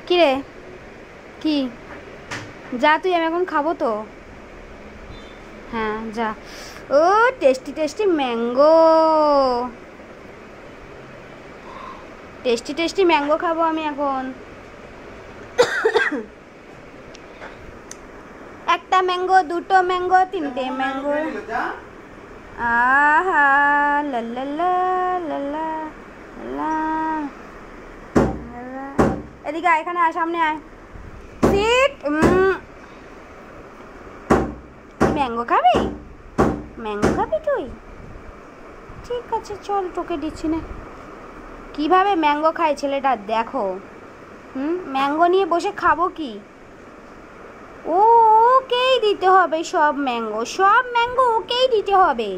কি রে কি যা তুই, আমি এখন খাবো তো। হ্যাঁ যা। ও tasty tasty mango, tasty tasty mango খাবো আমি এখন। একটা ম্যাঙ্গো, দুটো ম্যাঙ্গো, তিনটে ম্যাঙ্গো। আহা লা লা লা লা লা লা। এদিকে আয়, এখানে আয়, সামনে আয়। সিট। ম্যাঙ্গো খাবি? ম্যাঙ্গো খাবি তুই? ঠিক আছে চল, তোকে দিচ্ছি না। কিভাবে ম্যাঙ্গো খায় ছেলেটা দেখো। ম্যাঙ্গো নিয়ে বসে খাবো কি? ওকেই দিতে হবে সব ম্যাঙ্গো, সব ম্যাঙ্গো ওকেই দিতে হবে।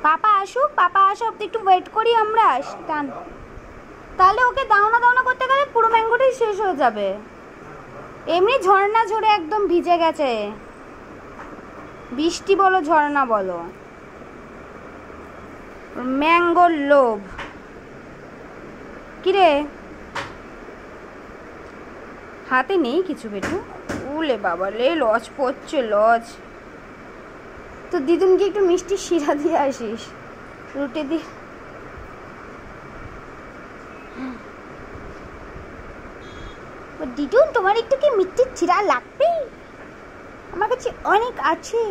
পাপা আসুক, পাপা আসা অব্দি একটু ওয়েট করি আমরা। তাহলে ওকে দাওনা দাওনা করতে গেলে পুরো ম্যাঙ্গোটাই শেষ হয়ে যাবে। এমনি ঝর্ণা ঝরে একদম ভিজে গেছে, বৃষ্টি বলো ঝর্ণা বলো, ম্যাঙ্গোর লোভ। কিরে হাতে নেই কিছু বেটু? উলে বাবা লে, লজ পড়ছে লজ। তো দিদুনকে একটু মিষ্টি শিরা দিয়ে আসিস, রুটি দিয়ে। দিদুন তোমার একটু কি মিষ্টির শিরা লাগবে? আমার কাছে অনেক আছে,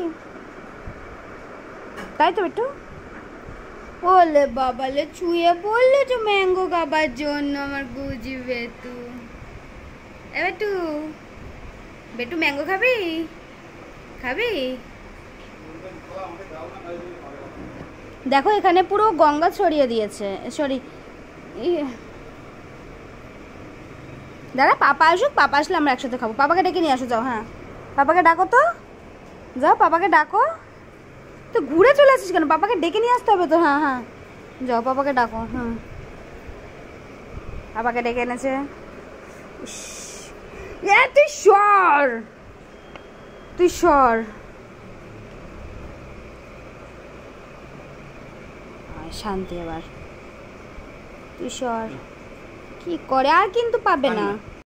তাই তো বেটু? ওলে বাবালে ছুঁয়ে পড়লো তো ম্যাঙ্গো খাবার জন্য আমার গুজি বেটু। এ বেটু, বেটু ম্যাঙ্গো খাবি? খাবি? দেখো এখানে পুরো গঙ্গা ছড়িয়ে দিয়েছে। সরি, দাদা পাপা আসুক, পাপা আসলে আমরা একসাথে খাবো। পাপাকে ডেকে নিয়ে আসো, যাও। হ্যাঁ পাপাকে ডাকো তো, যাও পাপাকে ডাকো। তো ঘুরে চলে আসিস কেন? পাপাকে ডেকে নিয়ে আসতে হবে তো। হ্যাঁ হ্যাঁ যাও পাপাকে ডাকো। পাপাকে ডেকে এনেছে। তুই সর, তুই সর। শান্তি, আবার তুই সর। কি করে আর কিন্তু পাবে না।